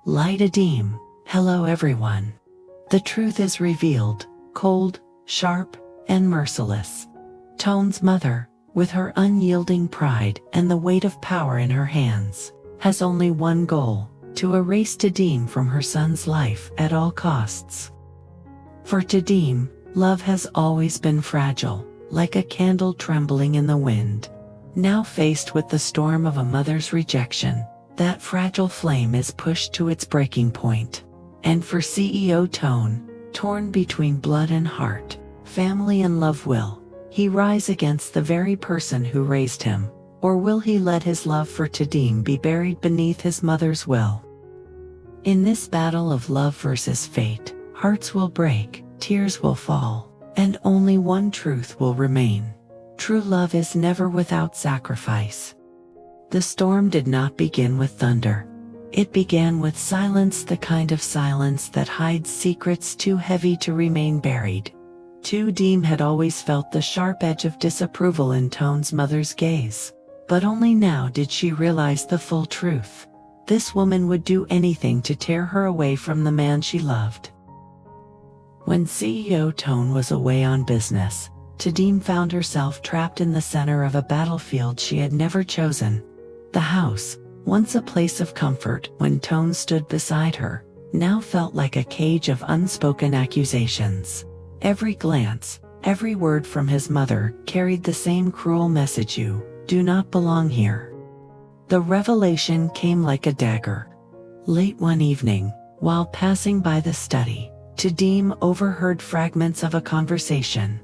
Ly Tu Diem. Hello everyone. The truth is revealed, cold, sharp, and merciless. Toan's mother, with her unyielding pride and the weight of power in her hands, has only one goal: to erase Tadim from her son's life at all costs. For Tadim, love has always been fragile, like a candle trembling in the wind. Now faced with the storm of a mother's rejection, that fragile flame is pushed to its breaking point. And for CEO Toan, torn between blood and heart, family and love, will he rise against the very person who raised him, or will he let his love for Tadim be buried beneath his mother's will? In this battle of love versus fate, hearts will break, tears will fall, and only one truth will remain: true love is never without sacrifice. The storm did not begin with thunder. It began with silence, the kind of silence that hides secrets too heavy to remain buried. Tu Diem had always felt the sharp edge of disapproval in Toan's mother's gaze, but only now did she realize the full truth. This woman would do anything to tear her away from the man she loved. When CEO Toan was away on business, Tadim found herself trapped in the center of a battlefield she had never chosen. The house, once a place of comfort when Toan stood beside her, now felt like a cage of unspoken accusations. Every glance, every word from his mother carried the same cruel message: you do not belong here. The revelation came like a dagger. Late one evening, while passing by the study, Tadim overheard fragments of a conversation.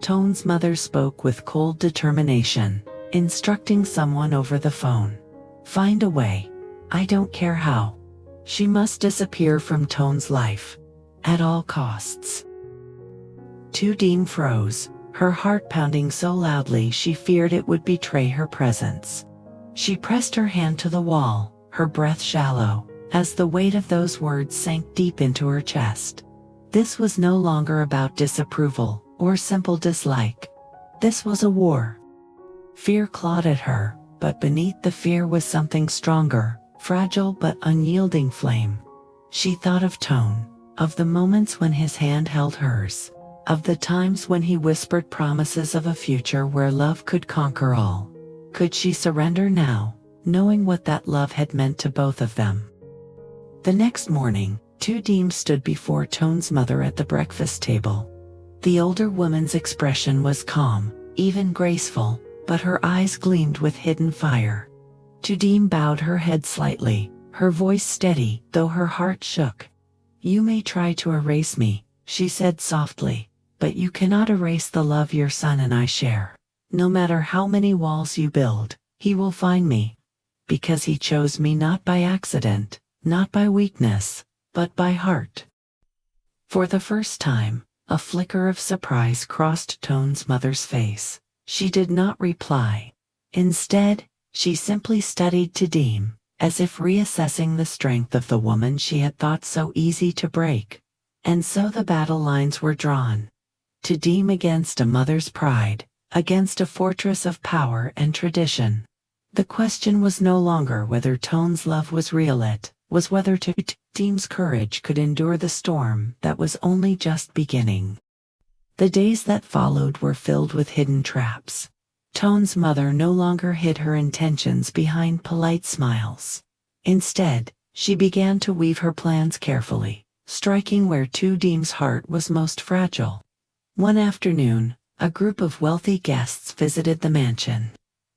Toan's mother spoke with cold determination, instructing someone over the phone: find a way. I don't care how. She must disappear from Toan's life, at all costs. Tu Diem froze, her heart pounding so loudly she feared it would betray her presence. She pressed her hand to the wall, her breath shallow, as the weight of those words sank deep into her chest. This was no longer about disapproval or simple dislike. This was a war. Fear clawed at her, but beneath the fear was something stronger, fragile but unyielding flame. She thought of Toan, of the moments when his hand held hers, of the times when he whispered promises of a future where love could conquer all. Could she surrender now, knowing what that love had meant to both of them? The next morning, Tu Diem stood before Toan's mother at the breakfast table. The older woman's expression was calm, even graceful, but her eyes gleamed with hidden fire. Tu Diem bowed her head slightly, her voice steady, though her heart shook. You may try to erase me, she said softly, but you cannot erase the love your son and I share. No matter how many walls you build, he will find me. Because he chose me not by accident, not by weakness, but by heart. For the first time, a flicker of surprise crossed Toan's mother's face. She did not reply. Instead, she simply studied Tadim, as if reassessing the strength of the woman she had thought so easy to break. And so the battle lines were drawn. Tadim against a mother's pride, against a fortress of power and tradition. The question was no longer whether Toan's love was real, it was whether Tadim's courage could endure the storm that was only just beginning. The days that followed were filled with hidden traps. Toan's mother no longer hid her intentions behind polite smiles. Instead, she began to weave her plans carefully, striking where Tu Diem's heart was most fragile. One afternoon, a group of wealthy guests visited the mansion.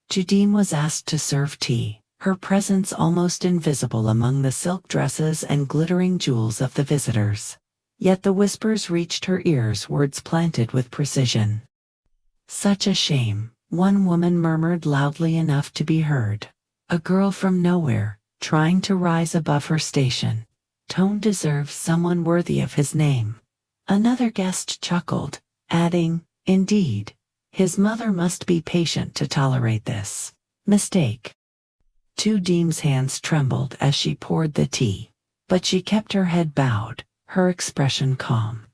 Tu Diem was asked to serve tea, her presence almost invisible among the silk dresses and glittering jewels of the visitors. Yet the whispers reached her ears, words planted with precision. Such a shame, one woman murmured loudly enough to be heard. A girl from nowhere, trying to rise above her station. Toan deserves someone worthy of his name. Another guest chuckled, adding, indeed, his mother must be patient to tolerate this mistake. Tu Diem's hands trembled as she poured the tea, but she kept her head bowed, her expression calm.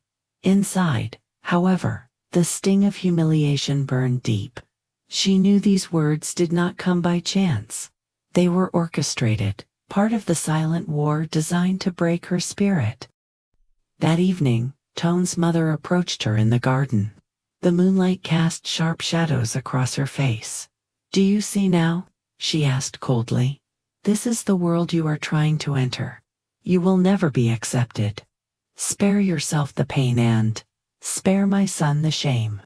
Inside, however, the sting of humiliation burned deep. She knew these words did not come by chance. They were orchestrated, part of the silent war designed to break her spirit. That evening, Toan's mother approached her in the garden. The moonlight cast sharp shadows across her face. "Do you see now?" she asked coldly. "This is the world you are trying to enter. You will never be accepted. Spare yourself the pain and spare my son the shame."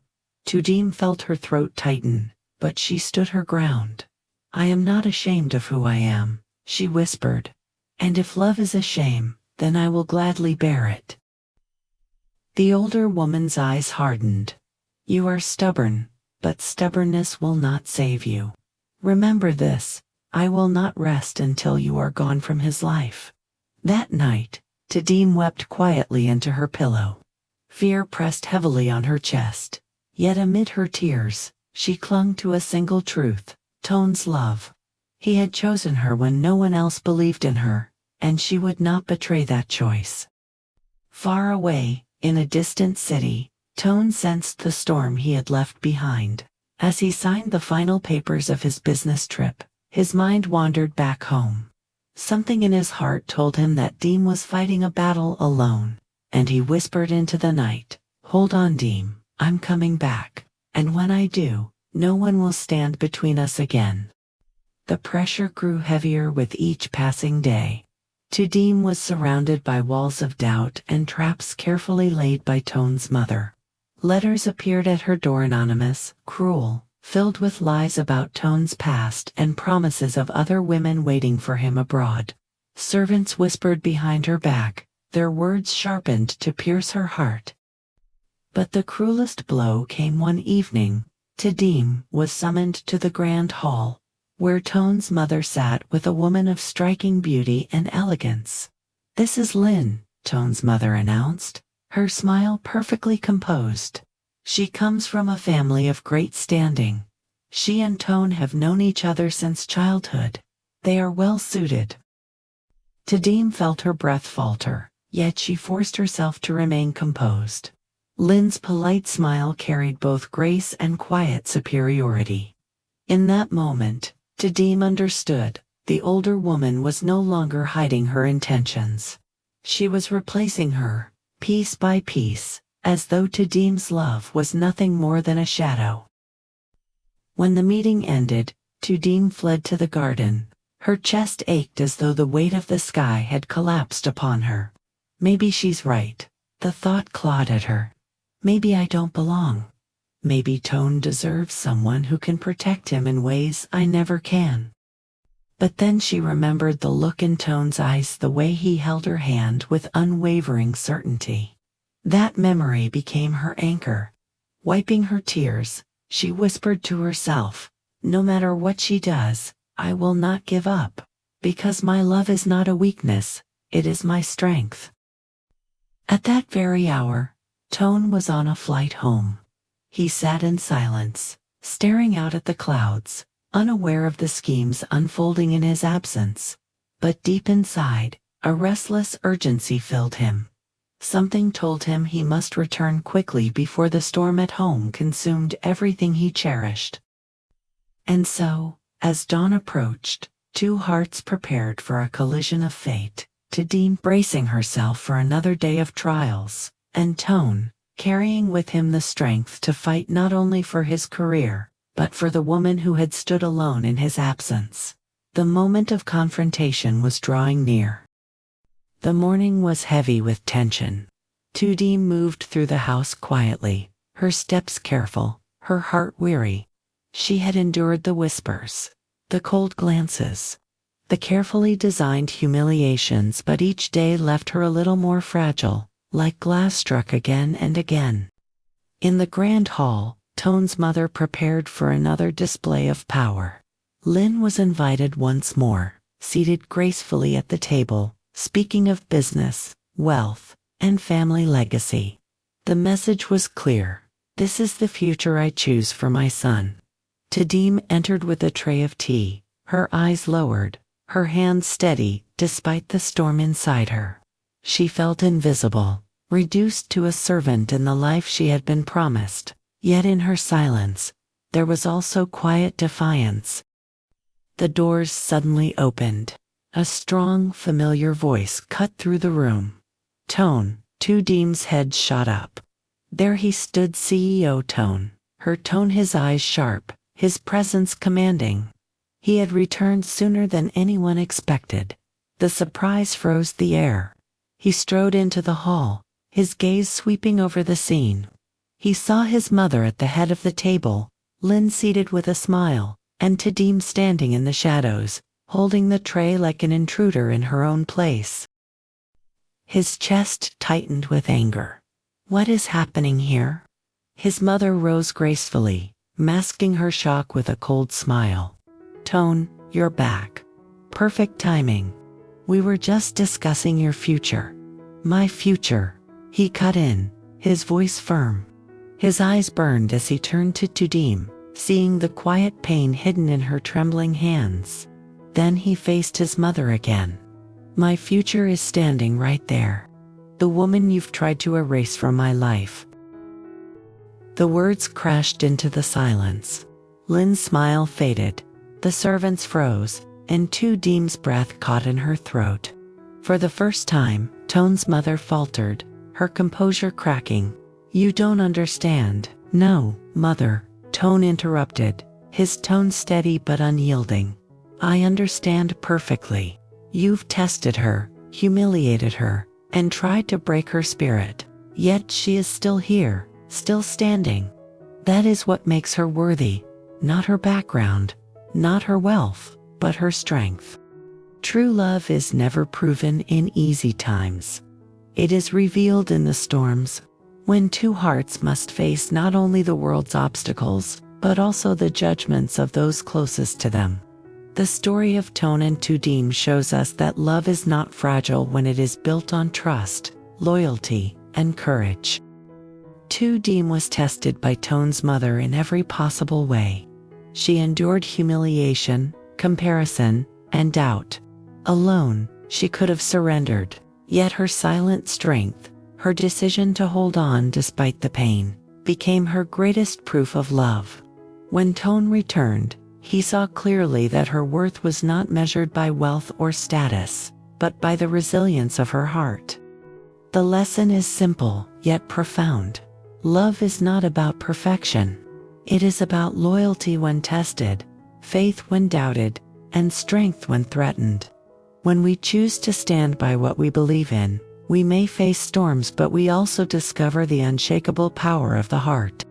Tadim felt her throat tighten, but she stood her ground. "I am not ashamed of who I am," she whispered. "And if love is a shame, then I will gladly bear it." The older woman's eyes hardened. "You are stubborn, but stubbornness will not save you. Remember this, I will not rest until you are gone from his life." That night, Tadim wept quietly into her pillow. Fear pressed heavily on her chest. Yet amid her tears, she clung to a single truth: Toan's love. He had chosen her when no one else believed in her, and she would not betray that choice. Far away, in a distant city, Toan sensed the storm he had left behind. As he signed the final papers of his business trip, his mind wandered back home. Something in his heart told him that Diem was fighting a battle alone, and he whispered into the night, "Hold on, Diem, I'm coming back, and when I do, no one will stand between us again." The pressure grew heavier with each passing day. Tadim was surrounded by walls of doubt and traps carefully laid by Toan's mother. Letters appeared at her door, anonymous, cruel, filled with lies about Toan's past and promises of other women waiting for him abroad. Servants whispered behind her back, their words sharpened to pierce her heart. But the cruelest blow came one evening. Tadim was summoned to the grand hall, where Toan's mother sat with a woman of striking beauty and elegance. "This is Lynn," Toan's mother announced, her smile perfectly composed. "She comes from a family of great standing. She and Toan have known each other since childhood. They are well suited." Tadim felt her breath falter, yet she forced herself to remain composed. Lynn's polite smile carried both grace and quiet superiority. In that moment, Tadim understood. The older woman was no longer hiding her intentions. She was replacing her, piece by piece, as though Tadim's love was nothing more than a shadow. When the meeting ended, Tadim fled to the garden. Her chest ached as though the weight of the sky had collapsed upon her. Maybe she's right. The thought clawed at her. Maybe I don't belong. Maybe Toan deserves someone who can protect him in ways I never can. But then she remembered the look in Toan's eyes, the way he held her hand with unwavering certainty. That memory became her anchor. Wiping her tears, she whispered to herself, "No matter what she does, I will not give up, because my love is not a weakness, it is my strength." At that very hour, Toan was on a flight home. He sat in silence, staring out at the clouds, unaware of the schemes unfolding in his absence. But deep inside, a restless urgency filled him. Something told him he must return quickly before the storm at home consumed everything he cherished. And so, as dawn approached, two hearts prepared for a collision of fate, Tadim bracing herself for another day of trials, and Toan, carrying with him the strength to fight not only for his career, but for the woman who had stood alone in his absence. The moment of confrontation was drawing near. The morning was heavy with tension. Tadim moved through the house quietly, her steps careful, her heart weary. She had endured the whispers, the cold glances, the carefully designed humiliations, but each day left her a little more fragile, like glass struck again and again. In the grand hall, Toan's mother prepared for another display of power. Lynn was invited once more, seated gracefully at the table, speaking of business, wealth, and family legacy. The message was clear: "This is the future I choose for my son." Tadim entered with a tray of tea, her eyes lowered, her hands steady despite the storm inside her. She felt invisible, reduced to a servant in the life she had been promised, yet in her silence, there was also quiet defiance. The doors suddenly opened. A strong, familiar voice cut through the room. Toan, Tu Diem's head shot up. There he stood, CEO Toan, her tone, his eyes sharp, his presence commanding. He had returned sooner than anyone expected. The surprise froze the air. He strode into the hall, his gaze sweeping over the scene. He saw his mother at the head of the table, Lynn seated with a smile, and Tadim standing in the shadows, holding the tray like an intruder in her own place. His chest tightened with anger. What is happening here? His mother rose gracefully, masking her shock with a cold smile. Toan, you're back. Perfect timing. We were just discussing your future. My future, he cut in, his voice firm. His eyes burned as he turned to Tu Diem, seeing the quiet pain hidden in her trembling hands. Then he faced his mother again. My future is standing right there. The woman you've tried to erase from my life. The words crashed into the silence. Lynn's smile faded. The servants froze, and Tu Diem's breath caught in her throat. For the first time, Toan's mother faltered, her composure cracking. You don't understand. No, mother, Toan interrupted, his tone steady but unyielding. I understand perfectly. You've tested her, humiliated her, and tried to break her spirit. Yet she is still here, still standing. That is what makes her worthy, not her background, not her wealth, but her strength. True love is never proven in easy times. It is revealed in the storms, when two hearts must face not only the world's obstacles, but also the judgments of those closest to them. The story of Toan and Tu Diem shows us that love is not fragile when it is built on trust, loyalty, and courage. Tu Diem was tested by Toan's mother in every possible way. She endured humiliation, comparison, and doubt. Alone, she could have surrendered, yet her silent strength, her decision to hold on despite the pain, became her greatest proof of love. When Toan returned, he saw clearly that her worth was not measured by wealth or status, but by the resilience of her heart. The lesson is simple, yet profound. Love is not about perfection. It is about loyalty when tested, faith when doubted, and strength when threatened. When we choose to stand by what we believe in, we may face storms, but we also discover the unshakable power of the heart.